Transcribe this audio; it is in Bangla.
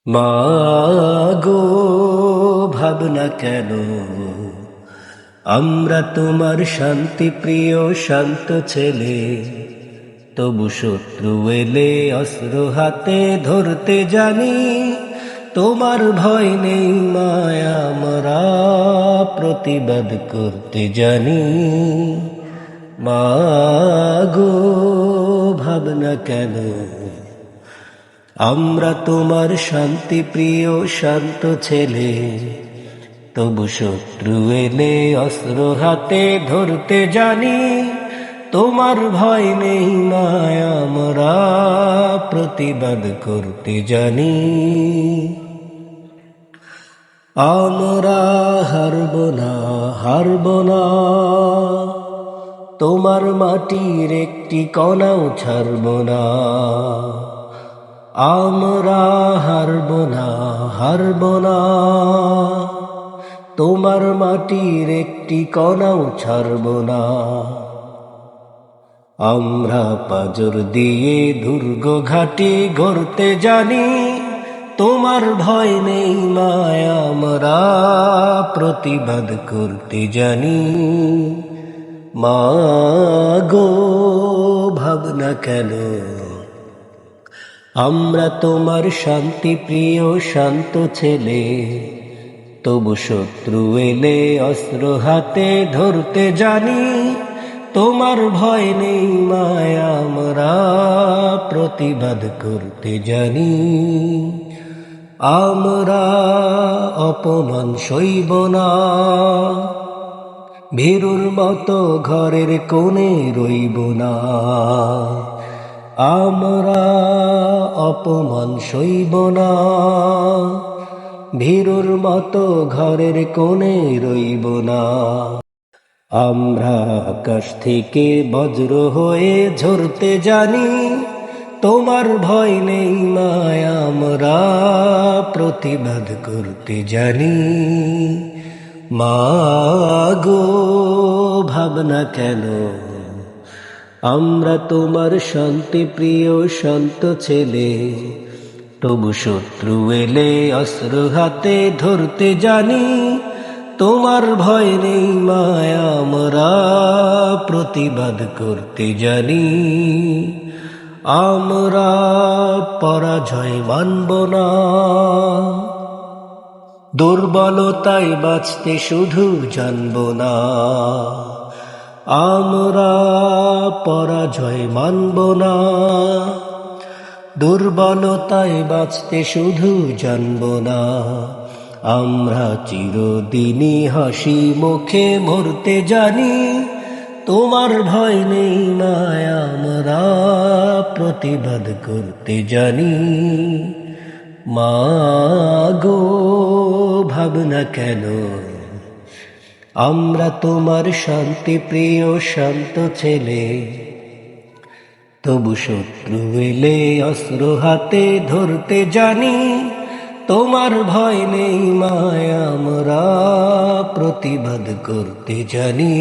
মা গো, ভাবনা কেন? আমরা তোমার শান্তি প্রিয় শান্ত ছেলে, তবু শত্রু এলে অস্ত্র হাতে ধরতে জানি। তোমার ভয় নেই মায়া, আমরা প্রতিবাদ করতে জানি। মা গো, ভাবনা কেন? আমরা তোমার শান্তি প্রিয় শান্ত ছেলে, তবু শত্রু এলে অস্ত্র হাতে ধরতে জানি। তোমার ভয় নেই মায়া, আমরা প্রতিবাদ করতে জানি। আমরা হারব না, হারব না, তোমার মাটির একটি কণাও ছাড়ব না। আমরা হারব না, হারব না, তোমার মাটির একটি কণাও ছাড়ব না। আমরা পাজর দিয়ে দুর্গ ঘাটি গড়তে জানি। তোমার ভয় নেই মায়া, আমরা প্রতিবাদ করতে জানি। মা গো, ভাবনা কেন? আমরা তোমার শান্তি প্রিয় শান্ত ছেলে, তবু শত্রু এলে অস্ত্র হাতে ধরতে জানি। তোমার ভয় নেই মায়া, আমরা প্রতিবাদ করতে জানি। আমরা অপমান সইব না, ভীরুর মতো ঘরের কোণে রইব না। আমরা অপমান সইব না, ভীরুর মতো ঘরের কোণে রইব না। আমরা আকাশ থেকে বজ্র হয়ে ঝরতে জানি। তোমার ভয় নেই মায়া, আমরা প্রতিবাদ করতে জানি। মা গো, ভাবনা কেন? আমরা তোমার শান্তি প্রিয় শান্ত ছেলে, তবু শত্রু এলে অস্ত্র হাতে ধরতে জানি। তোমার ভয় নেই মায়া, আমরা প্রতিবাদ করতে জানি। আমরা পরাজয় মানব না, দুর্বলতায় বাঁচতে শুধু জানব না। আমরা পরাজয় মানব না, দুর্বলতায় বাঁচতে শুধু জানব না। আমরা চিরদিনই হাসি মুখে মরতে জানি। তোমার ভয় নেই মায়া, আমরা প্রতিবাদ করতে জানি। মা গো, ভাবনা কেন? আমরা তোমার শান্তি প্রিয় শান্ত ছেলে, তবু শত্রু এলে অস্ত্র হাতে ধরতে জানি। তোমার ভয় নেই মায়া, আমরা প্রতিবাদ করতে জানি।